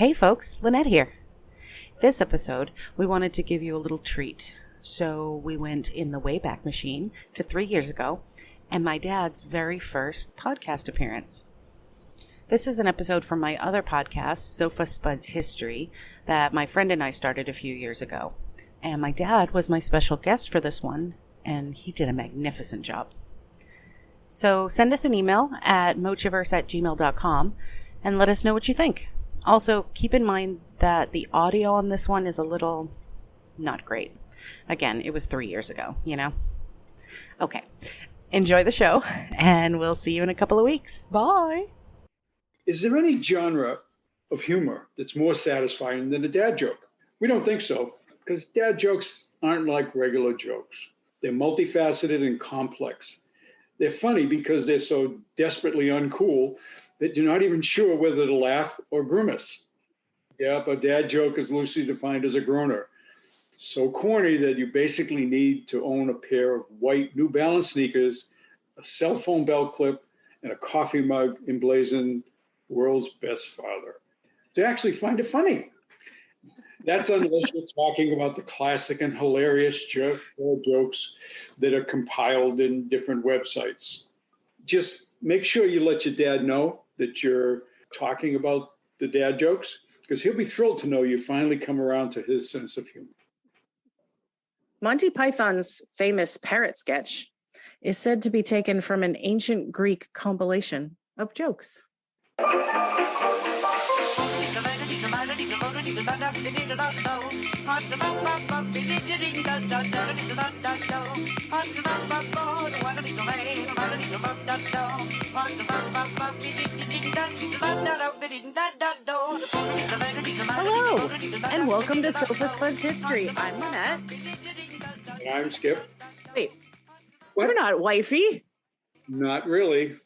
Hey folks, Linette here. This episode, we wanted to give you a little treat. So we went in the Wayback Machine to 3 years ago and my dad's very first podcast appearance. This is an episode from my other podcast, SofaSpuds History, that my friend and I started a few years ago. And my dad was my special guest for this one, and he did a magnificent job. So send us an email at mochiverse@gmail.com and let us know what you think. Also, keep in mind that the audio on this one is a little not great. Again, it was 3 years ago, you know? Okay, enjoy the show, and we'll see you in a couple of weeks. Bye! Is there any genre of humor that's more satisfying than a dad joke? We don't think so, because dad jokes aren't like regular jokes. They're multifaceted and complex. They're funny because they're so desperately uncool that you're not even sure whether to laugh or grimace. Yep, a dad joke is loosely defined as a groaner. So corny that you basically need to own a pair of white New Balance sneakers, a cell phone belt clip, and a coffee mug emblazoned "World's Best Father" to actually find it funny. That's unless you're talking about the classic and hilarious jokes that are compiled in different websites. Just make sure you let your dad know that you're talking about the dad jokes, because he'll be thrilled to know you finally come around to his sense of humor. Monty Python's famous parrot sketch is said to be taken from an ancient Greek compilation of jokes. Hello, and welcome to SofaSpuds History. I'm Linette. And I'm Skip. Wait, we're not wifey. Not really.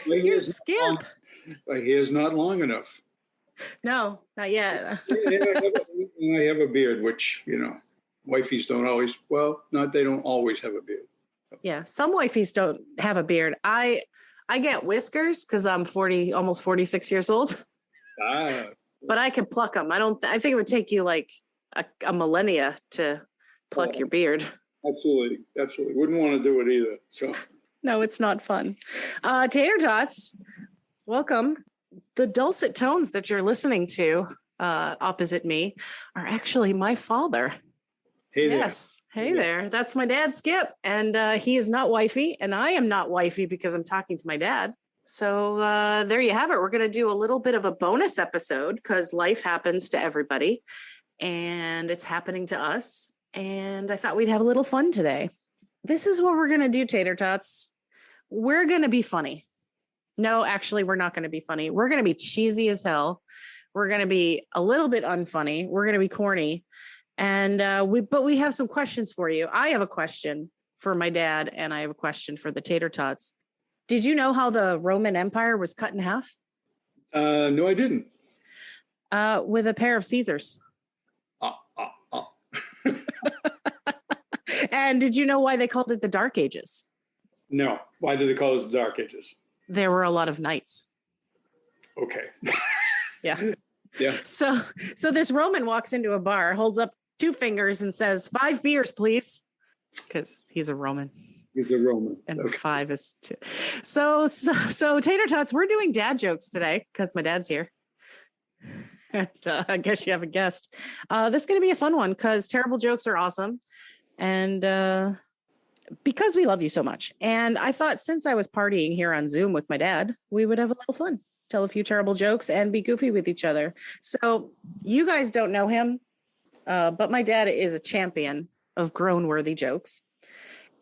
You're Skip. My hair's not long enough. No, not yet. I have a beard, which, you know, wifeys don't always, they don't always have a beard. Yeah, some wifeys don't have a beard. I get whiskers because I'm almost 46 years old. But I can pluck them. I think it would take you like a millennia to pluck your beard. Absolutely. Wouldn't want to do it either. So no, it's not fun. Tater Tots, welcome. The dulcet tones that you're listening to opposite me are actually my father. Hey there. Yes. Hey there. That's my dad, Skip. And he is not wifey. And I am not wifey because I'm talking to my dad. So there you have it. We're going to do a little bit of a bonus episode because life happens to everybody. And it's happening to us. And I thought we'd have a little fun today. This is what we're going to do, Tater Tots. We're going to be funny. No, actually, we're not going to be funny. We're going to be cheesy as hell. We're going to be a little bit unfunny. We're going to be corny. And we have some questions for you. I have a question for my dad, and I have a question for the Tater Tots. Did you know how the Roman Empire was cut in half? No, I didn't. With a pair of Caesars. And did you know why they called it the Dark Ages? No. Why do they call it the Dark Ages? There were a lot of knights. Okay. Yeah. Yeah. So this Roman walks into a bar, holds up 2 fingers and says, 5 beers, please. Because he's a Roman. He's a Roman. And okay. 5 is 2. So Tater Tots, we're doing dad jokes today because my dad's here. And, I guess you haven't guessed. This is going to be a fun one because terrible jokes are awesome. And because we love you so much. And I thought since I was partying here on Zoom with my dad, we would have a little fun, tell a few terrible jokes and be goofy with each other. So you guys don't know him, but my dad is a champion of groan-worthy jokes.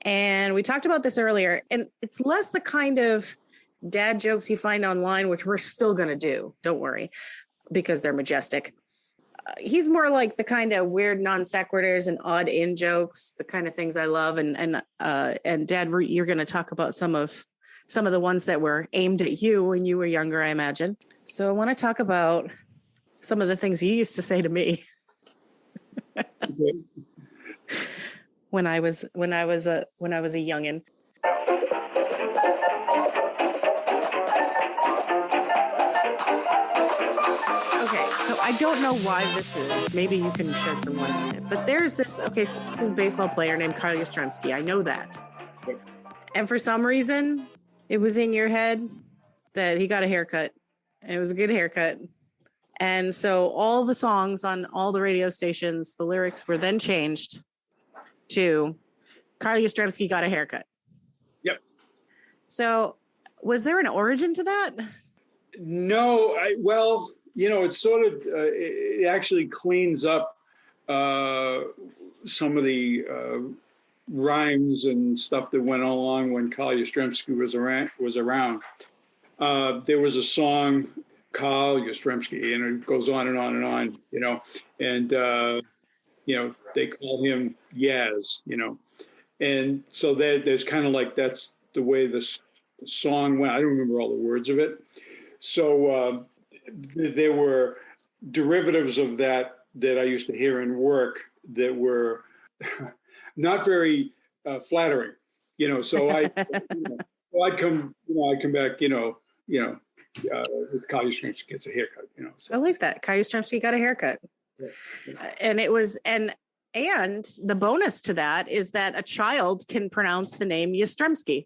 And we talked about this earlier, and it's less the kind of dad jokes you find online, which we're still going to do. Don't worry, because they're majestic. He's more like the kind of weird non sequiturs and odd in jokes, the kind of things I love. And Dad, you're going to talk about some of the ones that were aimed at you when you were younger, I imagine. So I want to talk about some of the things you used to say to me when I was a youngin'. Okay, so I don't know why this is. Maybe you can shed some light on it. But there's this, okay, so this is a baseball player named Carl Yastrzemski. I know that. And for some reason, it was in your head that he got a haircut. And it was a good haircut. And so all the songs on all the radio stations, the lyrics were then changed to Carl Yastrzemski got a haircut. Yep. So was there an origin to that? No, it's sort of, it actually cleans up some of the rhymes and stuff that went along when Carl Yastrzemski was around. There was a song, Carl Yastrzemski, and it goes on and on and on, and, they call him Yaz, and so there's kind of like, that's the way the song went. I don't remember all the words of it. So there were derivatives of that I used to hear in work that were not very flattering, so I'd come back, with Carl Yastrzemski gets a haircut, so. I like that. Carl Yastrzemski got a haircut. Yeah. And it was, and the bonus to that is that a child can pronounce the name Yastrzemski.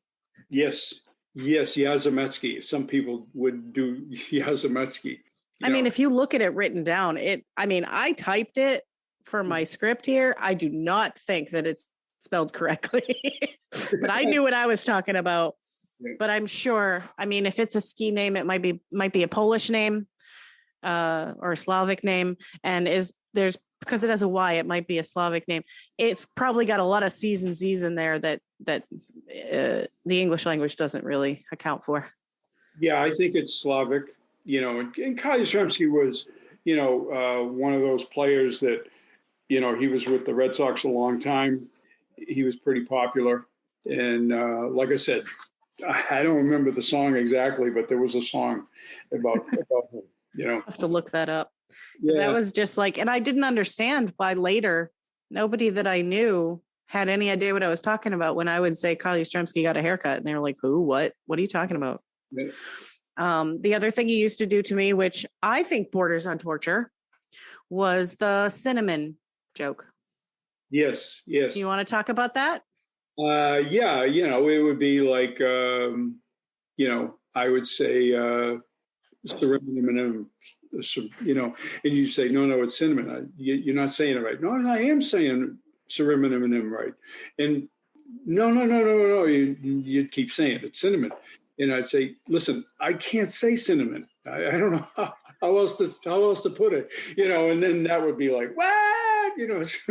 Yes, Yazametsky. Some people would do Yazametsky. I mean, if you look at it written down, I typed it for my script here. I do not think that it's spelled correctly, but I knew what I was talking about. Yeah. But I'm sure, if it's a ski name, it might be a Polish name or a Slavic name. And because it has a Y, it might be a Slavic name. It's probably got a lot of C's and Z's in there that the English language doesn't really account for. Yeah, I think it's Slavic, and Carl Yastrzemski was, one of those players that, he was with the Red Sox a long time. He was pretty popular. And like I said, I don't remember the song exactly, but there was a song about him, I have to look that up. Yeah. That was just like, and I didn't understand why later nobody that I knew had any idea what I was talking about when I would say Carl Yastrzemski got a haircut, and they were like, who, what are you talking about? Yeah. The other thing he used to do to me, which I think borders on torture, was the cinnamon joke. Yes. You want to talk about that? Yeah, it would be like, I would say, cinnamon, and you say, no, it's cinnamon. You're not saying it right. No, I am saying cinnamon right. And no, you'd keep saying it's cinnamon. And I'd say, listen, I can't say cinnamon. I don't know how else to put it, and then that would be like, what?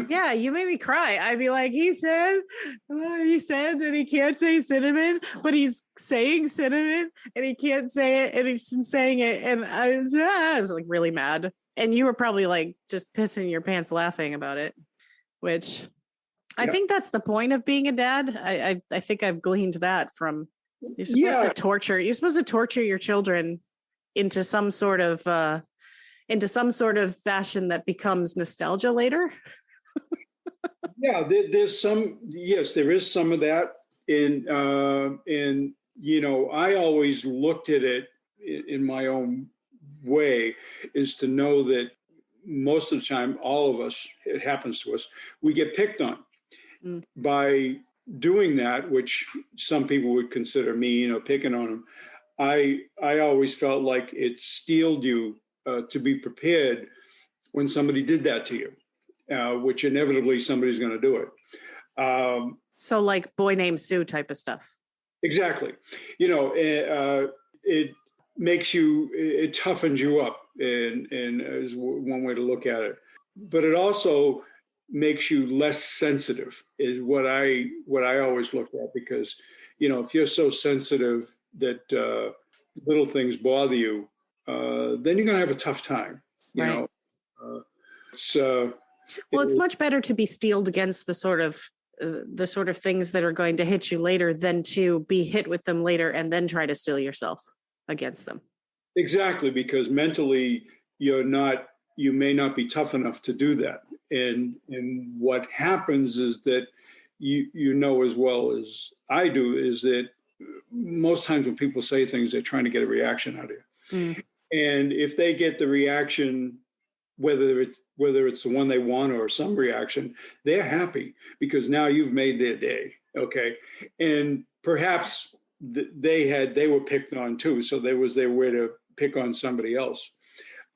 Yeah, you made me cry. I'd be like, he said that he can't say cinnamon, but he's saying cinnamon and he can't say it and he's saying it. And I was like really mad. And you were probably like just pissing your pants laughing about it, which I think that's the point of being a dad. I think I've gleaned that from, you're supposed to torture your children into some sort of fashion that becomes nostalgia later. Yeah, there is some of that. And I always looked at it in my own way, is to know that most of the time, all of us, it happens to us, we get picked on by doing that, which some people would consider mean or picking on them. I always felt like it steeled you to be prepared when somebody did that to you, which inevitably somebody's going to do it. So like Boy Named Sue type of stuff. Exactly. It makes you, it toughens you up, and is one way to look at it. But it also makes you less sensitive, is what I always look at, because, if you're so sensitive that little things bother you, then you're going to have a tough time, you right. know. It's much better to be steeled against the sort of things that are going to hit you later than to be hit with them later and then try to steel yourself against them. Exactly, because mentally you may not be tough enough to do that. And what happens is that you know as well as I do, is that most times when people say things, they're trying to get a reaction out of you. And if they get the reaction, whether it's the one they want or some reaction, they're happy because now you've made their day. Okay. And perhaps they were picked on too. So there was their way to pick on somebody else.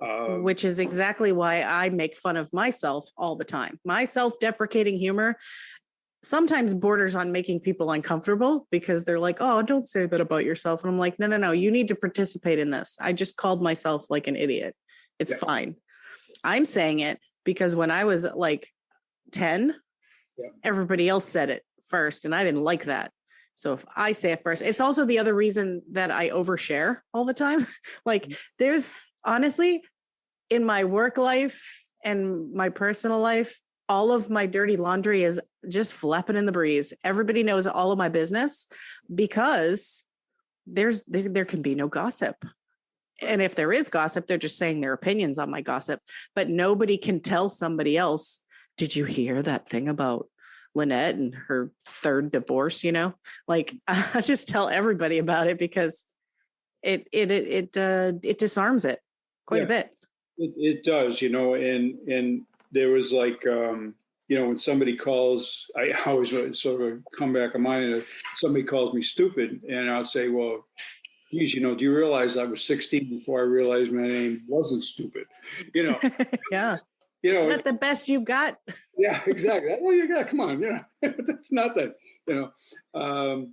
Which is exactly why I make fun of myself all the time. My self-deprecating humor sometimes borders on making people uncomfortable because they're like, oh, don't say that about yourself. And I'm like, no, you need to participate in this. I just called myself like an idiot. It's fine. I'm saying it because when I was like 10, everybody else said it first, and I didn't like that. So if I say it first, it's also the other reason that I overshare all the time. Like there's honestly, in my work life and my personal life, all of my dirty laundry is just flapping in the breeze. Everybody knows all of my business because there can be no gossip. And if there is gossip, they're just saying their opinions on my gossip. But nobody can tell somebody else, did you hear that thing about Linette and her third divorce? Like I just tell everybody about it because it disarms it quite a bit. It does, and there was like, when somebody calls, I always sort of come back of mine, and somebody calls me stupid, and I'll say, well, geez, do you realize I was 16 before I realized my name wasn't stupid? Yeah. Is that the best you got? Yeah, exactly. Well, you got, come on, that's nothing, and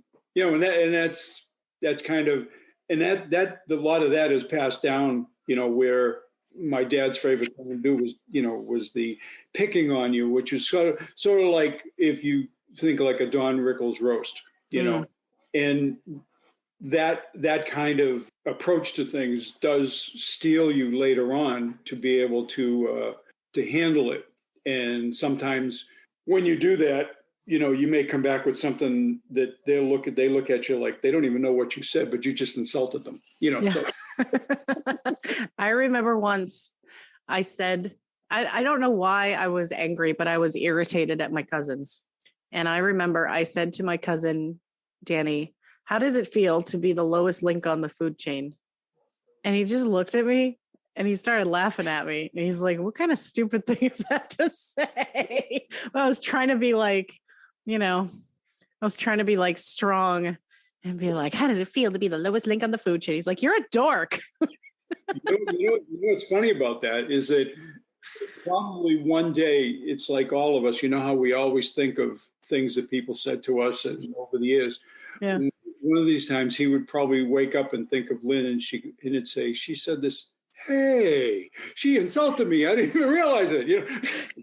that's kind of, and that a lot of that is passed down, where my dad's favorite thing to do was the picking on you, which is sort of like if you think like a Don Rickles roast, and that kind of approach to things does steel you later on to be able to handle it. And sometimes when you do that, you may come back with something that they look at you like they don't even know what you said, but you just insulted them, Yeah. So. I remember once I said, I don't know why I was angry, but I was irritated at my cousins. And I remember I said to my cousin, Danny, how does it feel to be the lowest link on the food chain? And he just looked at me and he started laughing at me. And he's like, what kind of stupid thing is that to say? I was trying to be like, strong and be like, how does it feel to be the lowest link on the food chain? He's like, you're a dork. What's funny about that is that probably one day it's like all of us, how we always think of things that people said to us and over the years. Yeah. And one of these times he would probably wake up and think of Lynn and it'd say, she said this, hey, she insulted me. I didn't even realize it.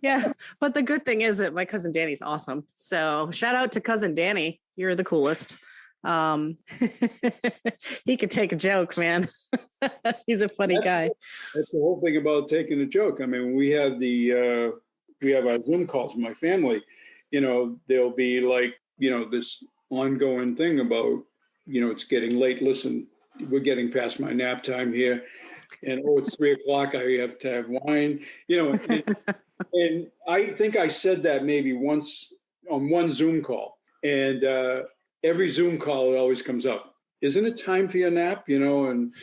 Yeah. But the good thing is that my cousin Danny's awesome. So shout out to cousin Danny. You're the coolest. He could take a joke, man. He's a funny guy. That's the whole thing about taking a joke. I mean, we have our Zoom calls with my family, there'll be like, this ongoing thing about, it's getting late. Listen, we're getting past my nap time here. And it's 3:00. I have to have wine, and I think I said that maybe once on one Zoom call, and every Zoom call it always comes up. Isn't it time for your nap? And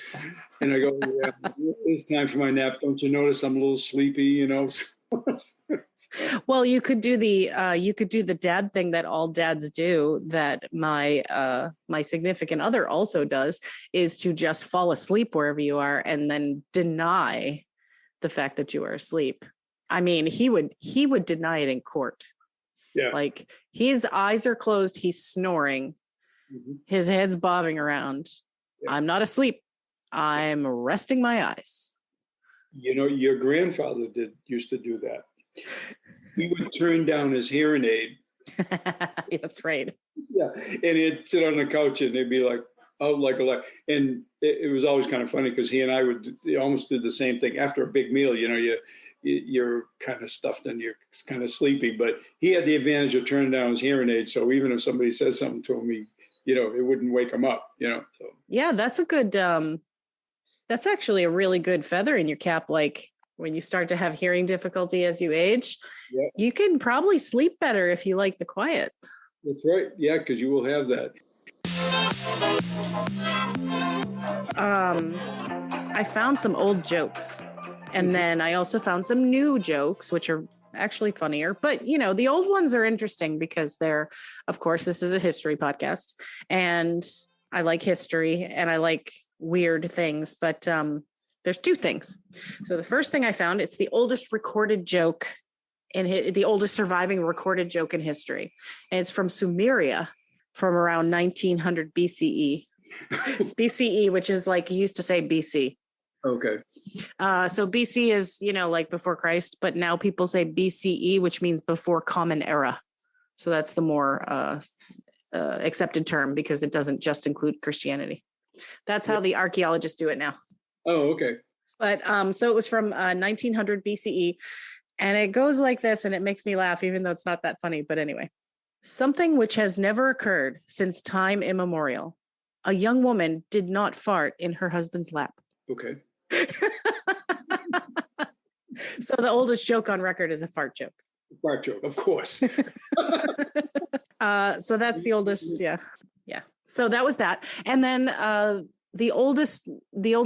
I go, yeah, it's time for my nap. Don't you notice I'm a little sleepy? Well, you could do the dad thing that all dads do that my significant other also does, is to just fall asleep wherever you are and then deny the fact that you are asleep. I mean, he would deny it in court. Yeah. Like his eyes are closed, he's snoring, his head's bobbing around. Yeah. I'm not asleep. I'm resting my eyes. Your grandfather used to do that. He would turn down his hearing aid. That's right. Yeah. And he'd sit on the couch and they'd be like, out like a light. And it was always kind of funny because he and I almost did the same thing. After a big meal, you're kind of stuffed and you're kind of sleepy, but he had the advantage of turning down his hearing aid. So even if somebody says something to him, it wouldn't wake him up, so. Yeah, that's a good, that's actually a really good feather in your cap. Like when you start to have hearing difficulty as you age, you can probably sleep better if you like the quiet. That's right. Yeah, because you will have that. I found some old jokes, and then I also found some new jokes, which are actually funnier. But, you know, the old ones are interesting because they're, of course, this is a history podcast, and I like history and I like weird things. But there's two things. So the first thing I found, it's the oldest recorded joke the oldest surviving recorded joke in history. And it's from Sumeria from around 1900 BCE. BCE, which is like you used to say BC. Okay. So BC is, you know, like before Christ, but now people say BCE, which means before Common Era. So that's the more accepted term because it doesn't just include Christianity. That's how the archaeologists do it now. Oh, okay. But so it was from 1900 BCE. And it goes like this, and it makes me laugh, even though it's not that funny. But anyway, something which has never occurred since time immemorial. A young woman did not fart in her husband's lap. Okay. So the oldest joke on record is a fart joke. Fart joke, of course. So that's the oldest. Yeah. Yeah. So that was that. And then the oldest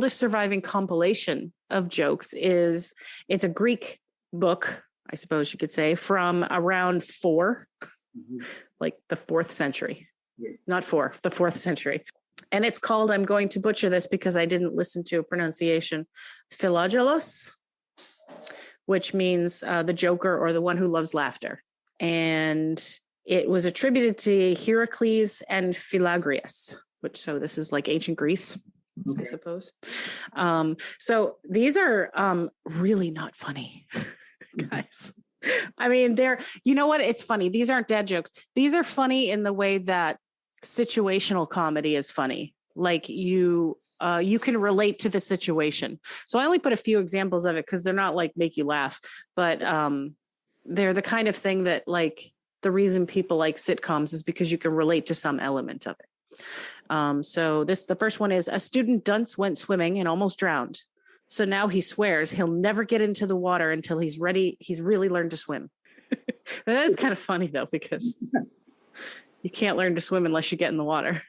surviving compilation of jokes it's a Greek book, I suppose you could say, from around like the 4th century, not the 4th century. And it's called, I'm going to butcher this because I didn't listen to a pronunciation, Philogelos, which means the joker or the one who loves laughter. And it was attributed to Heracles and Philagrius, so this is like ancient Greece, I suppose. So these are really not funny, guys. I mean, you know what? It's funny. These aren't dad jokes. These are funny in the way that situational comedy is funny. Like you can relate to the situation. So I only put a few examples of it because they're not like make you laugh, but they're the kind of thing that like the reason people like sitcoms is because you can relate to some element of it. So the first one is a student dunce went swimming and almost drowned. So now he swears he'll never get into the water until he's really learned to swim. That is kind of funny though, because you can't learn to swim unless you get in the water.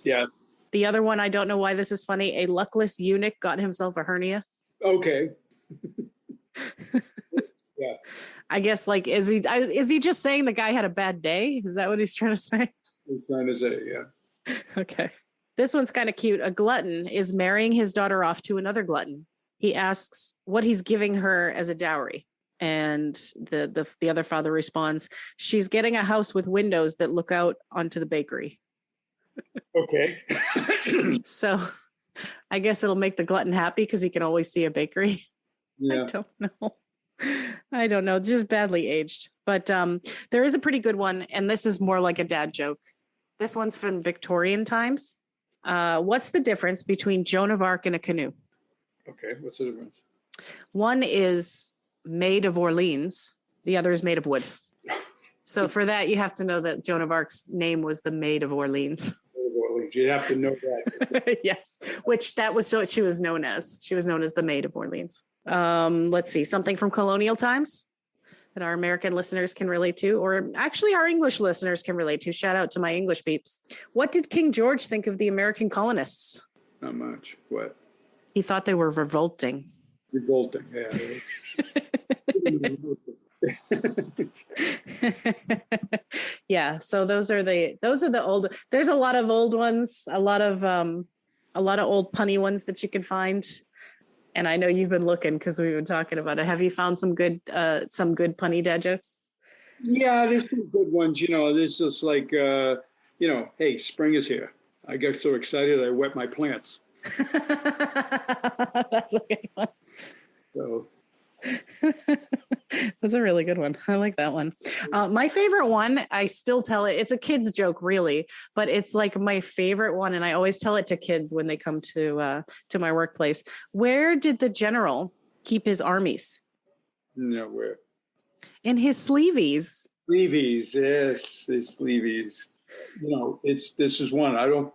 Yeah. The other one, I don't know why this is funny. A luckless eunuch got himself a hernia. Okay. Yeah. I guess like, is he just saying the guy had a bad day? Is that what he's trying to say? He's trying to say, yeah. Okay. This one's kind of cute. A glutton is marrying his daughter off to another glutton. He asks what he's giving her as a dowry. And the other father responds, she's getting a house with windows that look out onto the bakery. Okay. So I guess it'll make the glutton happy because he can always see a bakery. Yeah. I don't know. It's just badly aged. But there is a pretty good one. And this is more like a dad joke. This one's from Victorian times. What's the difference between Joan of Arc and a canoe? Okay. What's the difference? One is made of Orleans. The other is made of wood. So for that, you have to know that Joan of Arc's name was the Maid of Orleans. You have to know that. Yes, which that was what she was known as. She was known as the Maid of Orleans. Let's see, something from colonial times that our American listeners can relate to, or actually our English listeners can relate to. Shout out to my English peeps. What did King George think of the American colonists? Not much. What? He thought they were revolting. Revolting, yeah. Yeah, so those are the old. There's a lot of old ones, a lot of old punny ones that you can find. And I know you've been looking because we've been talking about it. Have you found some good punny dad jokes? Yeah, there's some good ones. You know, this is like, hey, spring is here. I got so excited I wet my plants. That's a good one. So. That's a really good one. I like that one. My favorite one, I still tell it. It's a kid's joke, really, but it's like my favorite one, and I always tell it to kids when they come to my workplace. Where did the general keep his armies? No, where? In his sleeveys. Sleeveys, yes, his sleeveys. You know, this is one. I don't.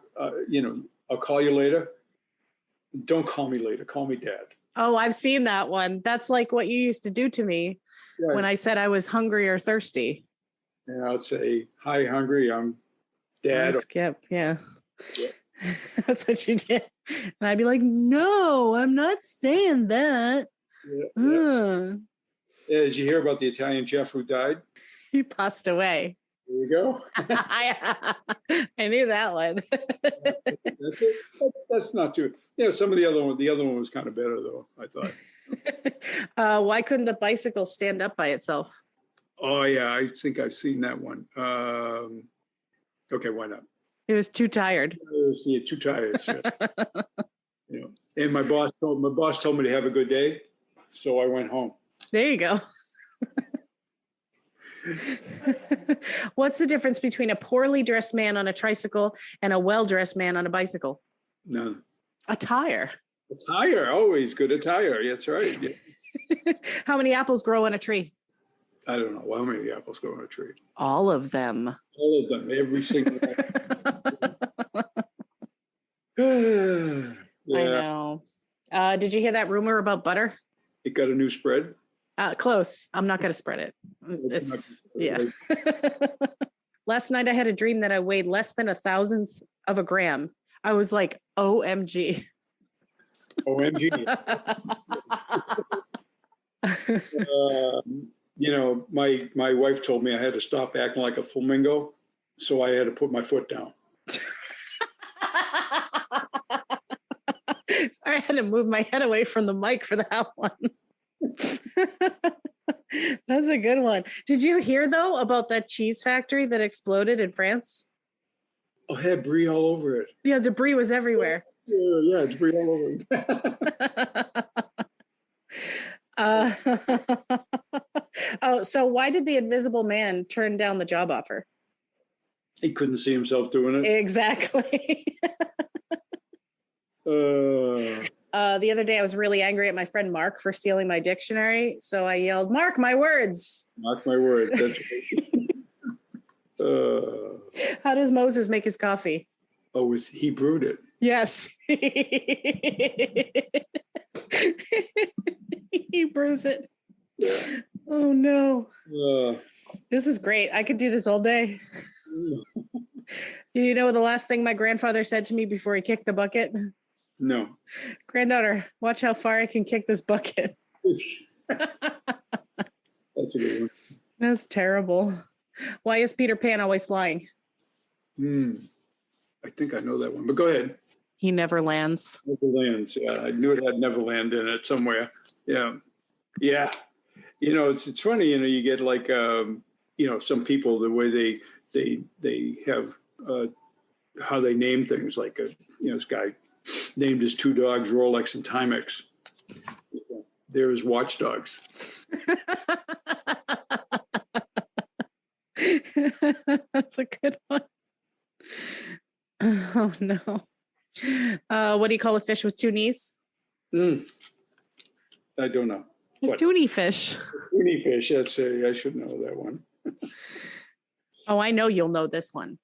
I'll call you later. Don't call me later. Call me Dad. Oh, I've seen that one. That's like what you used to do to me when I said I was hungry or thirsty. And I'd say, hi, hungry. I'm Dad. Skip. Yeah. That's what you did. And I'd be like, no, I'm not saying that. Yeah. Did you hear about the Italian chef who died? He passed away. There you go. I knew that one. That's it. That's not too. Some of the other one was kind of better though, I thought. Why couldn't the bicycle stand up by itself? Oh yeah, I think I've seen that one. Okay, why not? It was too tired. Too tired. So. And my boss told me to have a good day, so I went home. There you go. What's the difference between a poorly dressed man on a tricycle and a well-dressed man on a bicycle? None. A tire. A tire, always good attire. That's right. Yeah. How many apples grow on a tree? I don't know. How many apples grow on a tree? All of them. All of them. Every single one. Yeah. I know. Did you hear that rumor about butter? It got a new spread. Close. I'm not going to spread it. Yeah. Last night I had a dream that I weighed less than 1,000th of a gram. I was like, OMG. OMG. My wife told me I had to stop acting like a flamingo, so I had to put my foot down. I had to move my head away from the mic for that one. That's a good one. Did you hear though about that cheese factory that exploded in France? Oh, it had brie all over it. Yeah, debris was everywhere. Yeah, debris all over it. So why did the Invisible Man turn down the job offer? He couldn't see himself doing it. Exactly. The other day I was really angry at my friend Mark for stealing my dictionary. So I yelled, "Mark my words." Mark my words. That's How does Moses make his coffee? Oh, he brewed it. Yes. He brews it. Oh no. This is great. I could do this all day. You know the last thing my grandfather said to me before he kicked the bucket? No. Granddaughter, watch how far I can kick this bucket. That's a good one. That's terrible. Why is Peter Pan always flying? I think I know that one, but go ahead. He never lands. Never lands. Yeah, I knew it had Neverland in it somewhere. Yeah. It's funny. You get like some people, the way they have how they name things. Like this guy named his two dogs Rolex and Timex. They're his watchdogs. That's a good one. Oh no. What do you call a fish with two knees? I don't know. A toonie fish. Toonie fish. I should know that one. Oh, I know you'll know this one.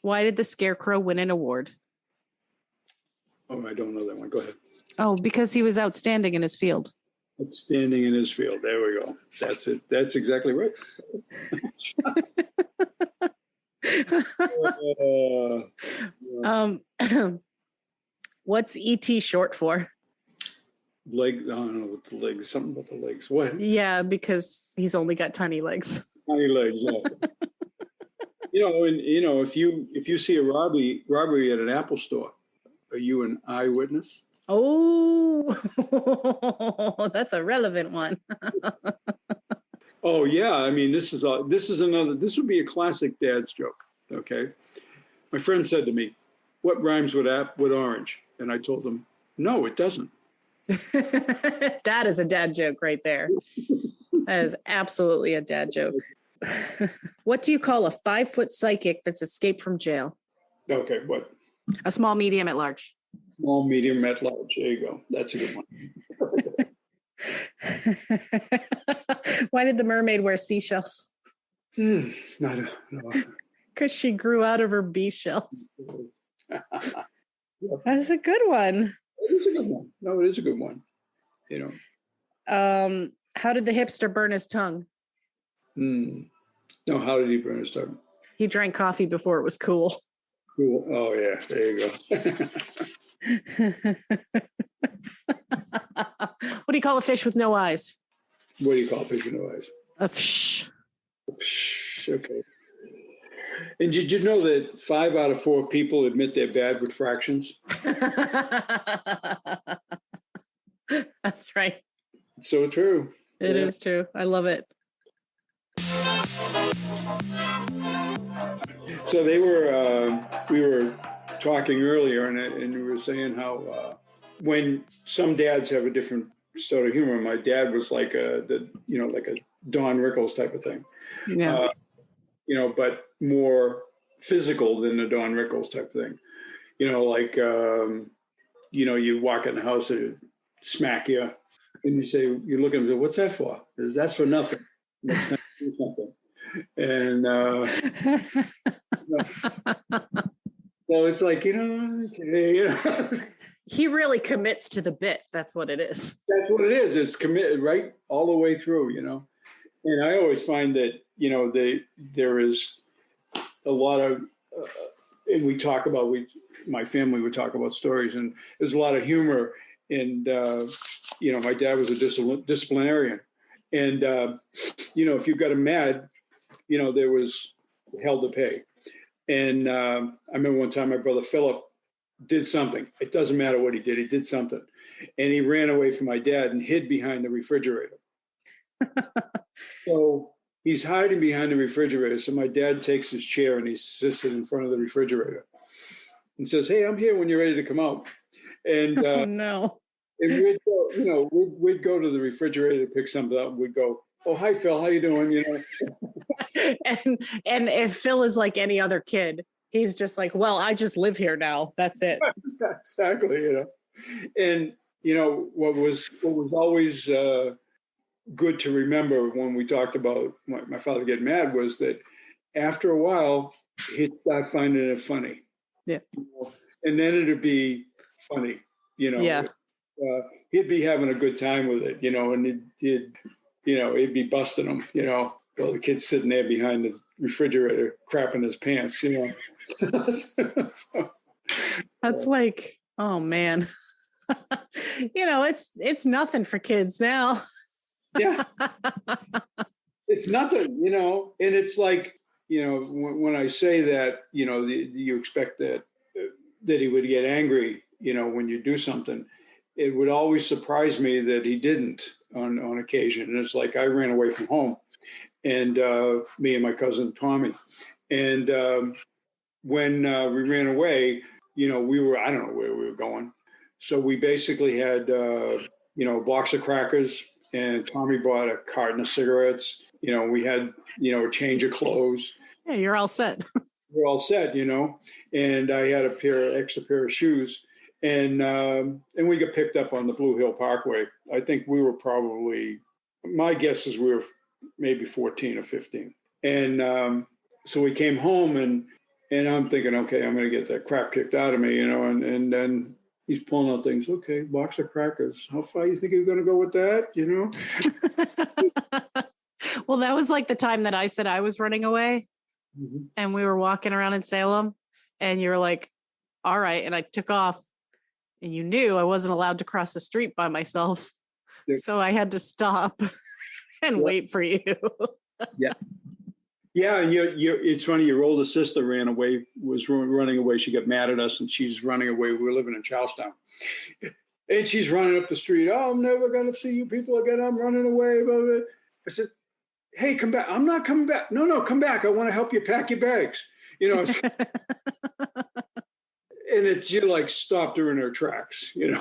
Why did the Scarecrow win an award? Oh, I don't know that one. Go ahead. Oh, because he was outstanding in his field. Outstanding in his field. There we go. That's it. That's exactly right. What's ET short for? Leg. I don't know what the legs. Something about the legs. What? Yeah, because he's only got tiny legs. Tiny legs. Yeah. If you see a robbery at an Apple store, are you an eyewitness? Oh, that's a relevant one. Oh yeah, I mean this would be a classic dad's joke. Okay, my friend said to me, "What rhymes with orange?" And I told him, "No, it doesn't." That is a dad joke right there. That is absolutely a dad joke. What do you call a 5-foot psychic that's escaped from jail? Okay, what? A small, medium, at large. Small, medium, at large. There you go. That's a good one. Why did the mermaid wear seashells? No. Because she grew out of her beef shells. That's a good one. It is a good one. No, it is a good one. How did the hipster burn his tongue? No, how did he burn his tongue? He drank coffee before it was cool. Cool. Oh yeah, there you go. What do you call a fish with no eyes? What do you call fish with no eyes? A fish. Okay. And did you know that 5 out of 4 people admit they're bad with fractions? That's right. It's so true. It is true. I love it. So we were talking earlier, and we were saying how when some dads have a different sort of humor. My dad was like like a Don Rickles type of thing. Yeah. But more physical than the Don Rickles type of thing. You walk in the house and it smack you, and you say, you look at him and say, "What's that for?" That's for nothing. Next time you do something. And well, it's like, He really commits to the bit. That's what it is. That's what it is. It's committed right all the way through, And I always find that, there is a lot of, and my family would talk about stories, and there's a lot of humor. And, my dad was a disciplinarian. And, if you got him mad, there was hell to pay. And I remember one time my brother Philip did something. It doesn't matter what he did. He did something. And he ran away from my dad and hid behind the refrigerator. So he's hiding behind the refrigerator. So my dad takes his chair and he sits it in front of the refrigerator and says, "Hey, I'm here when you're ready to come out." And oh, no. And we'd go to the refrigerator to pick something up. And we'd go, "Oh, hi, Phil. How you doing?" And if Phil is like any other kid, he's just like, "Well, I just live here now. That's it." Exactly. And what was always good to remember when we talked about my father getting mad was that after a while he'd start finding it funny. Yeah. And then it'd be funny. Yeah. He'd be having a good time with it, and he'd be busting them, while the kid's sitting there behind the refrigerator, crapping his pants, That's like, oh man, it's nothing for kids now. Yeah, it's nothing, and it's like, when I say that, you expect that he would get angry, when you do something. It would always surprise me that he didn't on occasion. And it's like I ran away from home, and me and my cousin Tommy. And when we ran away, I don't know where we were going. So we basically had, a box of crackers, and Tommy bought a carton of cigarettes. We had, a change of clothes. Yeah, you're all set. We're all set, and I had extra pair of shoes. And we got picked up on the Blue Hill Parkway. I think we were probably, my guess is we were maybe 14 or 15. And so we came home, and I'm thinking, okay, I'm going to get that crap kicked out of me, and then he's pulling out things. Okay, box of crackers. How far you think you're going to go with that, Well, that was like the time that I said I was running away, and we were walking around in Salem, and you were like, all right. And I took off. And you knew I wasn't allowed to cross the street by myself. Yep. So I had to stop and wait for you. Yeah. Yeah. And it's funny. Your older sister was running away. She got mad at us, and she's running away. We were living in Charlestown. And she's running up the street. "Oh, I'm never going to see you people again. I'm running away." I said, "Hey, come back." "I'm not coming back." No, come back. I want to help you pack your bags. And it's, you like stopped her in her tracks, Yeah,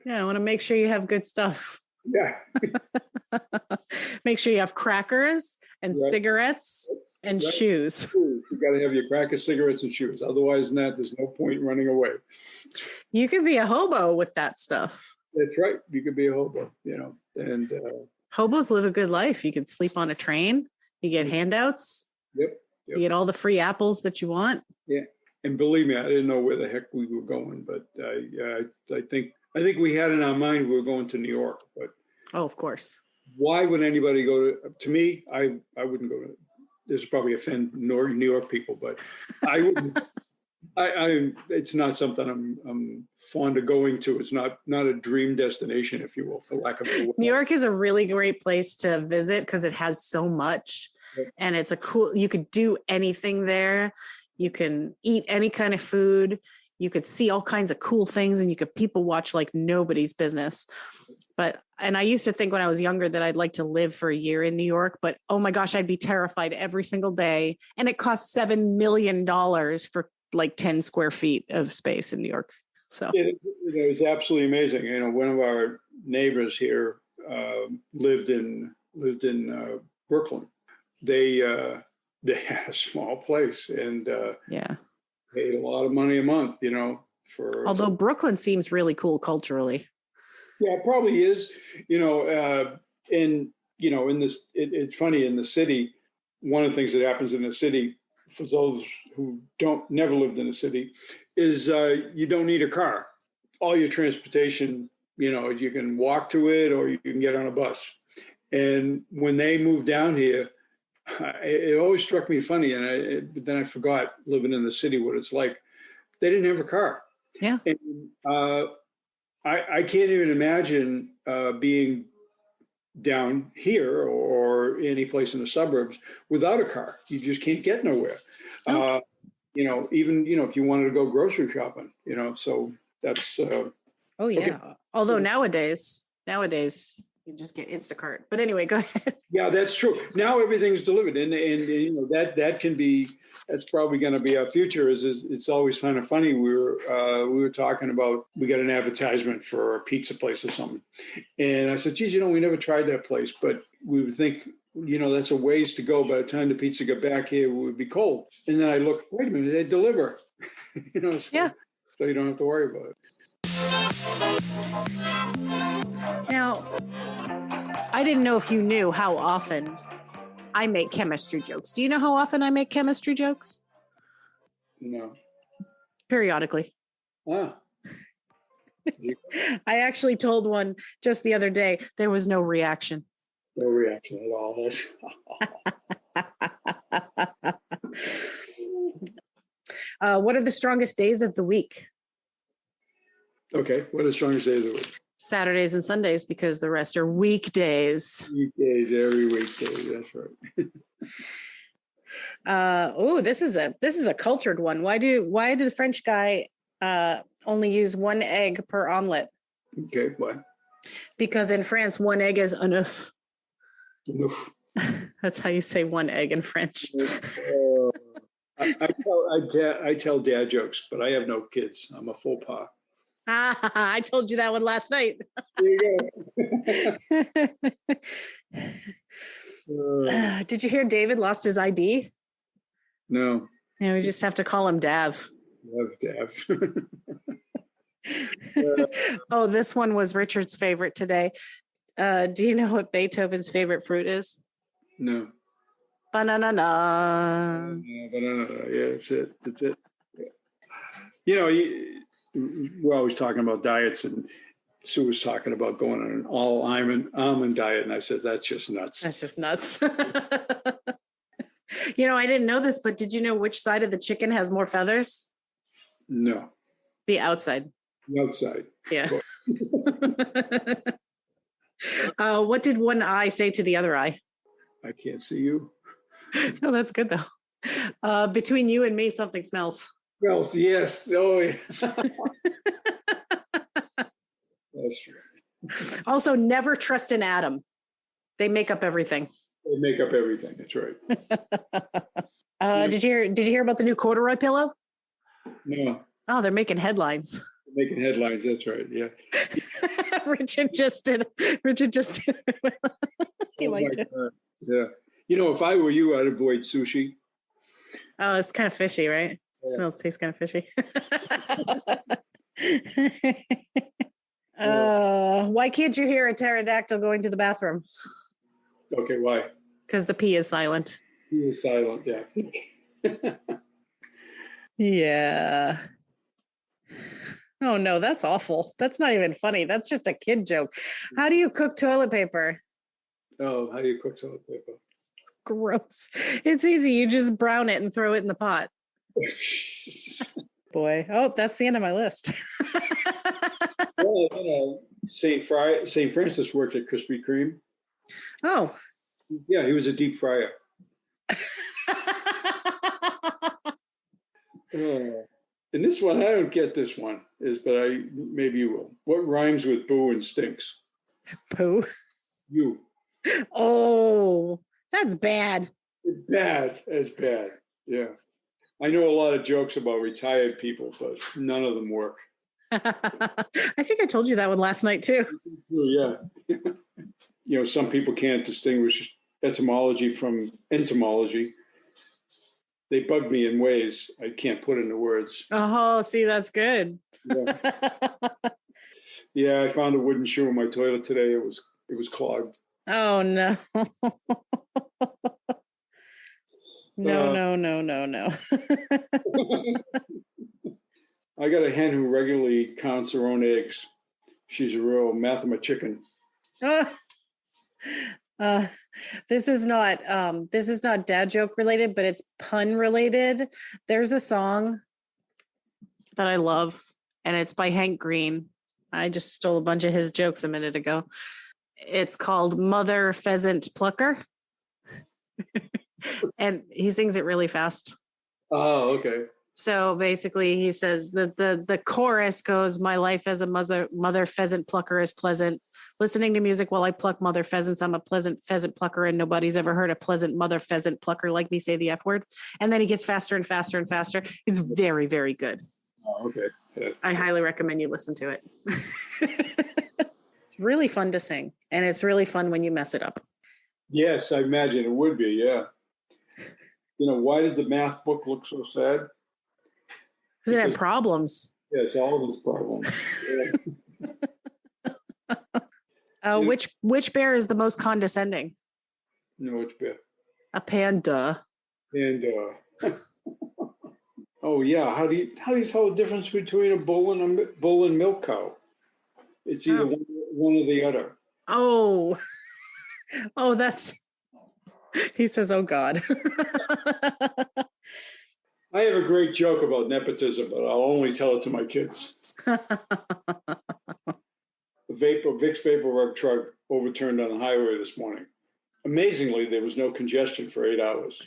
I want to make sure you have good stuff. Yeah. Make sure you have crackers and cigarettes and shoes. You got to have your crackers, cigarettes, and shoes. Otherwise than that, there's no point in running away. You could be a hobo with that stuff. That's right. You could be a hobo, and hobos live a good life. You could sleep on a train. You get handouts. Yep. You get all the free apples that you want. Yeah. And believe me, I didn't know where the heck we were going, but I think we had in our mind we were going to New York. But of course. Why would anybody go to me? I wouldn't go to. This is probably offend New York people, but I It's not something I'm fond of going to. It's not a dream destination, if you will, for lack of a word. New York is a really great place to visit because it has so much, and it's you could do anything there. You can eat any kind of food. You could see all kinds of cool things, and you could people watch like nobody's business. And I used to think when I was younger that I'd like to live for a year in New York, but oh my gosh, I'd be terrified every single day. And it costs $7 million for like 10 square feet of space in New York. So it was absolutely amazing. One of our neighbors here lived in Brooklyn. They had a small place and paid a lot of money a month, although Brooklyn seems really cool culturally. Yeah, it probably is, it's funny in the city. One of the things that happens in the city, for those who never lived in a city, is you don't need a car. All your transportation, you can walk to it or you can get on a bus. And when they moved down here, it always struck me funny, but then I forgot living in the city what it's like. They didn't have a car. Yeah. And I can't even imagine being down here or any place in the suburbs without a car. You just can't get nowhere. Nope. Even if you wanted to go grocery shopping, so that's. Oh yeah. Okay. Although nowadays you just get Instacart. But anyway, go ahead. Yeah, that's true. Now everything's delivered, and that can be. That's probably going to be our future. It's always kind of funny. We were talking about, we got an advertisement for a pizza place or something, and I said, "Geez, we never tried that place, but we would think, that's a ways to go. By the time the pizza got back here, it would be cold." And then I looked, wait a minute, they deliver, so you don't have to worry about it. Now, I didn't know if you knew how often I make chemistry jokes. Do you know how often I make chemistry jokes? No. Periodically. Ah. I actually told one just the other day. There was no reaction. No reaction at all. What are the strongest days of the week? Okay. What are the strongest days of the week? Saturdays and Sundays, because the rest are weekdays. Weekdays, every weekday. That's right. This is a cultured one. Why did the French guy only use one egg per omelet? Okay, why? Because in France, one egg is enough. Enough. That's how you say one egg in French. I tell dad jokes, but I have no kids. I'm a faux pas. I told you that one last night. There you go. Did you hear David lost his ID? No. Yeah, we just have to call him Dav. Dav. Oh, this one was Richard's favorite today. Do you know what Beethoven's favorite fruit is? No. Banana. Banana. Yeah, that's it. Yeah. We're always talking about diets, and Sue was talking about going on an all almond diet, and I said, that's just nuts. That's just nuts. I didn't know this, but did you know which side of the chicken has more feathers? No. The outside. The outside. Yeah. What did one eye say to the other eye? I can't see you. No, that's good, though. Between you and me, something smells. Smells, yes. Oh, yeah. That's true. Also, never trust an atom. They make up everything. They make up everything. That's right. Did you hear about the new corduroy pillow? No. Oh, they're making headlines. They're making headlines. That's right. Yeah. Richard just did. He liked it. God. Yeah. If I were you, I'd avoid sushi. Oh, it's kind of fishy, right? Yeah. Tastes kind of fishy. Why can't you hear a pterodactyl going to the bathroom? Okay, why? Because the P is silent. P is silent, yeah. Yeah. Oh no, that's awful. That's not even funny. That's just a kid joke. How do you cook toilet paper? Oh, how do you cook toilet paper? It's gross. It's easy. You just brown it and throw it in the pot. Boy. Oh, that's the end of my list. Well, St. Francis worked at Krispy Kreme. Oh. Yeah, he was a deep fryer. And this one, I don't get this one, but maybe you will. What rhymes with boo and stinks? Poo. You. Oh, that's bad. Bad. That's bad. Yeah. I know a lot of jokes about retired people, but none of them work. I think I told you that one last night too. Yeah. Some people can't distinguish etymology from entomology. They bug me in ways I can't put into words. Oh, see, that's good. Yeah, I found a wooden shoe in my toilet today. It was clogged. Oh no. No. I got a hen who regularly counts her own eggs. She's a real mathematician. This is not dad joke related, but it's pun related. There's a song that I love, and it's by Hank Green. I just stole a bunch of his jokes a minute ago. It's called Mother Pheasant Plucker. And he sings it really fast. Oh, okay. So basically he says the chorus goes, "My life as a mother pheasant plucker is pleasant. Listening to music while I pluck mother pheasants. I'm a pleasant pheasant plucker, and nobody's ever heard a pleasant mother pheasant plucker like me say the F word." And then he gets faster and faster and faster. It's very, very good. Oh, okay. Yeah. I highly recommend you listen to it. It's really fun to sing, and it's really fun when you mess it up. Yes, I imagine it would be, yeah. Why did the math book look so sad? Because it had problems. Yeah, it's all of its problems. Yeah. Which bear is the most condescending? No, which bear? A panda. And oh yeah, how do you tell the difference between a bull and milk cow? It's either one or the other. Oh, that's. He says, "Oh God." I have a great joke about nepotism, but I'll only tell it to my kids. A Vicks VapoRub truck overturned on the highway this morning. Amazingly, there was no congestion for 8 hours.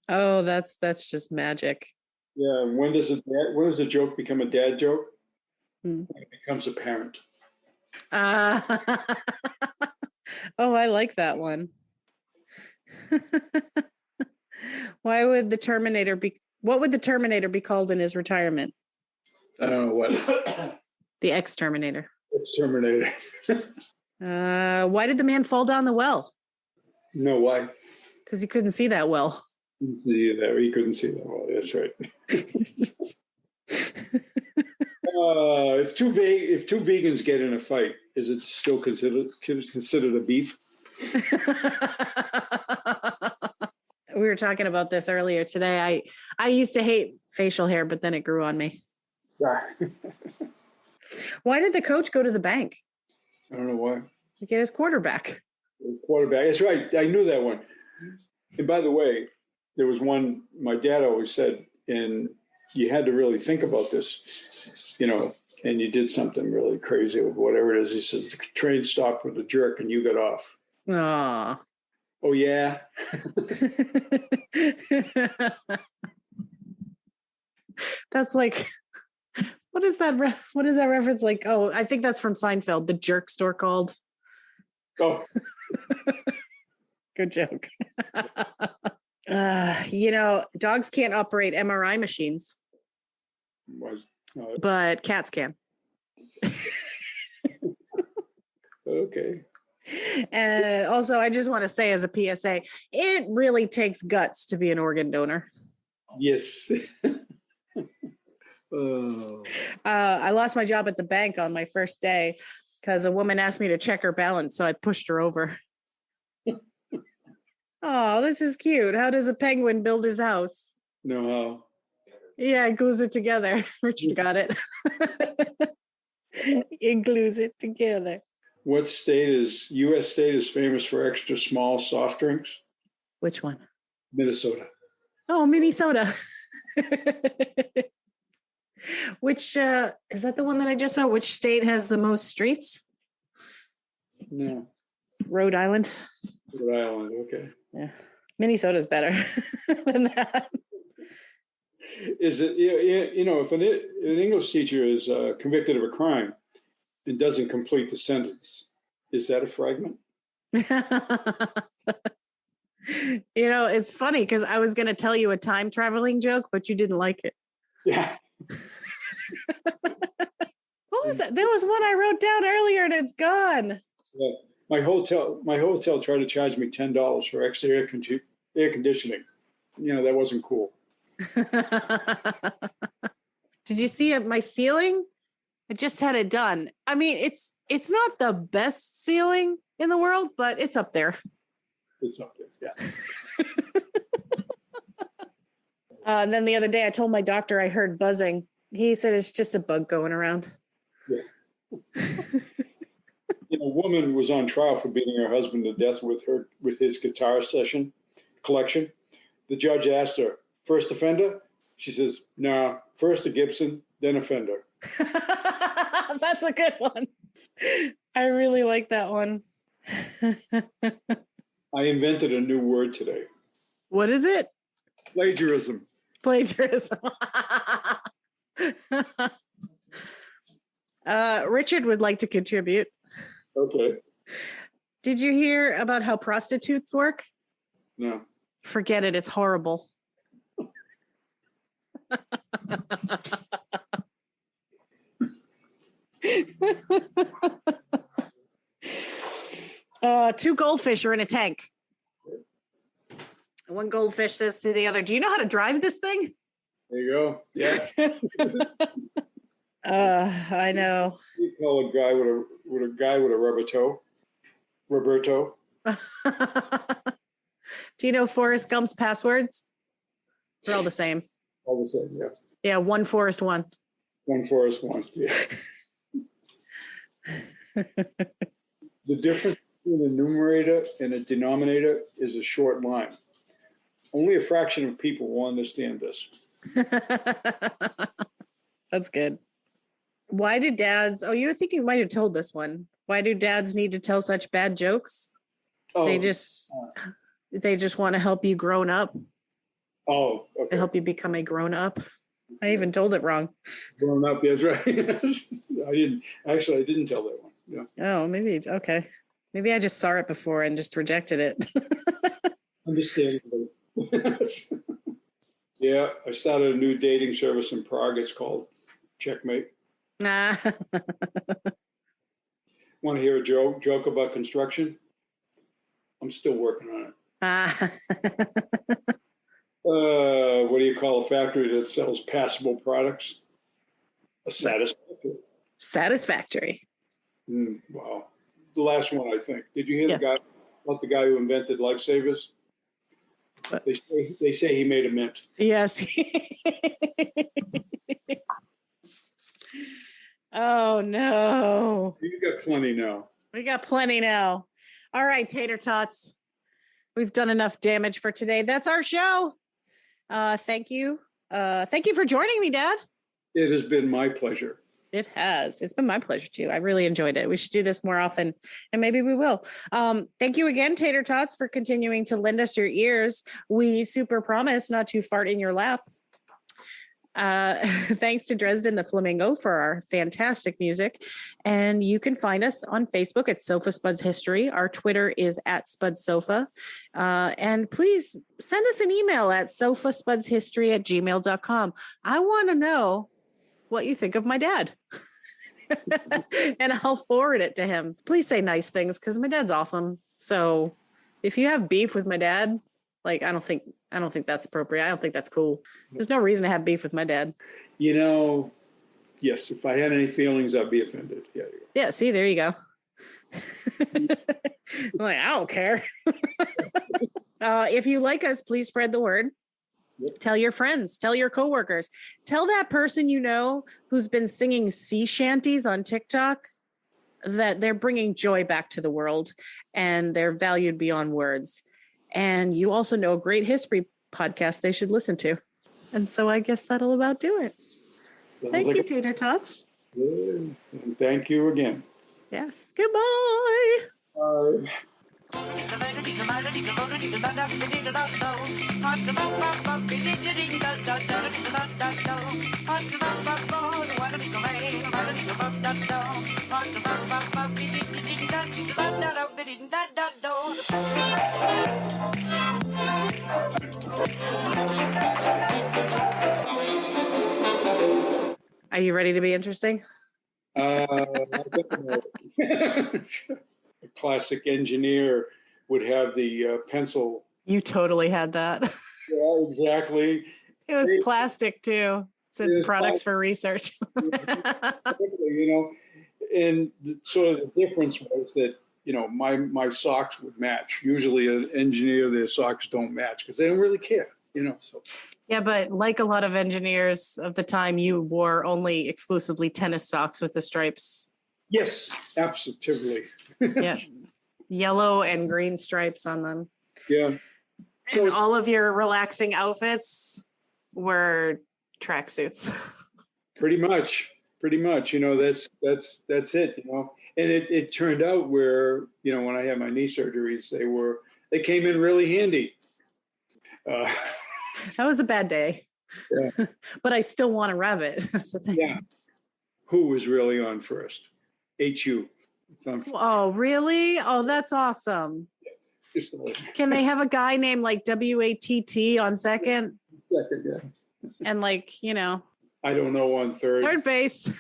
Oh, that's just magic. Yeah, and when does a joke become a dad joke? When it becomes apparent. Oh, I like that one. What would the Terminator be called in his retirement? I don't know what. The Exterminator. Exterminator. Why did the man fall down the well? No, why? Because he couldn't see that well. He couldn't see that well. That's right. If two vegans get in a fight, is it still considered a beef? We were talking about this earlier today. I used to hate facial hair, but then it grew on me. Yeah. Why did the coach go to the bank? I don't know why. To get his quarterback. That's right. I knew that one. And by the way, there was one my dad always said, and you had to really think about this, and you did something really crazy with whatever it is. He says, the train stopped with a jerk and you got off. Aww. Oh, yeah. That's like, what is that reference like? Oh, I think that's from Seinfeld, the jerk store called. Oh. Good joke. Dogs can't operate MRI machines. But cats can. Okay. And also, I just want to say as a PSA, it really takes guts to be an organ donor. Yes. Oh. I lost my job at the bank on my first day because a woman asked me to check her balance, so I pushed her over. Oh, this is cute. How does a penguin build his house? No, how? Yeah, it glues it together. Richard got it. It glues it together. What U.S. state is famous for extra small soft drinks? Which one? Minnesota. Oh, Minnesota. Which is that the one that I just saw? Which state has the most streets? No. Rhode Island. Rhode Island, okay. Yeah. Minnesota's better than that. Is it, if an English teacher is convicted of a crime and doesn't complete the sentence, is that a fragment? It's funny because I was going to tell you a time traveling joke, but you didn't like it. Yeah. What was that? There was one I wrote down earlier and it's gone. Yeah. My hotel tried to charge me $10 for extra air conditioning. That wasn't cool. Did you see my ceiling? I just had it done. I mean, it's not the best ceiling in the world, but it's up there. It's up there, yeah. And then the other day I told my doctor I heard buzzing. He said it's just a bug going around. Yeah. A woman was on trial for beating her husband to death with his guitar collection. The judge asked her, first offender? She says, no, first a Gibson, then a Fender. That's a good one. I really like that one. I invented a new word today. What is it? Plagiarism. Plagiarism. Richard would like to contribute. Okay. Did you hear about how prostitutes work? No. Forget it. It's horrible. 2 goldfish are in a tank. One goldfish says to the other, do you know how to drive this thing? There you go. Yes. I know. You call a guy with a rubber toe. Roberto. Do you know Forrest Gump's passwords? They're all the same. All the same, yeah. Yeah, 1 Forrest 1. 1 Forrest 1, yeah. The difference between a numerator and a denominator is a short line. Only a fraction of people will understand this. That's good. Why do dads, you think you might have told this one. Why do dads need to tell such bad jokes? Oh, they just want to help you grown up. Oh, okay. To help you become a grown up. I even told it wrong. Grown up, yes, right. I didn't tell that one. Yeah. Oh, maybe. Okay. Maybe I just saw it before and just rejected it. Understandable. Yeah, I started a new dating service in Prague. It's called Checkmate. Want to hear a joke about construction? I'm still working on it. What do you call a factory that sells passable products? A satisfactory. Satisfactory. Wow. The last one, I think. Did you hear the guy who invented lifesavers? They say he made a mint. Yes. Oh, no. You got plenty now. We got plenty now. All right, tater tots. We've done enough damage for today. That's our show. Thank you. Thank you for joining me, Dad. It has been my pleasure. It has. It's been my pleasure too. I really enjoyed it. We should do this more often, and maybe we will. Thank you again, Tater Tots, for continuing to lend us your ears. We super promise not to fart in your lap. Thanks to Dresden the Flamingo for our fantastic music. And you can find us on Facebook at SofaSpuds History. Our Twitter is at SpudsSofa. And please send us an email at SofaSpudsHistory@gmail.com. I want to know what you think of my dad. And I'll forward it to him. Please say nice things because my dad's awesome. So if you have beef with my dad, like, I don't think that's appropriate. I don't think that's cool. There's no reason to have beef with my dad. Yes, if I had any feelings, I'd be offended. Yeah, see, there you go. I'm like, I don't care. If you like us, please spread the word. Yep. Tell your friends, tell your coworkers, tell that person you know who's been singing sea shanties on TikTok that they're bringing joy back to the world and they're valued beyond words. And you also know a great history podcast they should listen to. And so I guess that'll about do it. Thank you, Tater Tots. And thank you again. Yes. Goodbye. Are you ready to be interesting? I don't know. A classic engineer would have the pencil. You totally had that. Yeah, exactly. It was plastic too. It said products for research. You know, and sort of the difference was that, you know, my socks would match. Usually an engineer, their socks don't match because they don't really care, you know. So Yeah, but like a lot of engineers of the time, you wore only exclusively tennis socks with the stripes. yes, absolutely. Yeah. Yellow and green stripes on them. Yeah. So And all of your relaxing outfits were tracksuits. pretty much, you know, that's it, you know. And it turned out where, you know, when I had my knee surgeries, they came in really handy. That was a bad day. Yeah. But I still want to rev it. That's the thing. Yeah. Who was really on first? HU. It's on first. Oh, really? Oh, that's awesome. Just a little Can they have a guy named like WATT on second? second, yeah. And like, you know, I don't know on third. third base.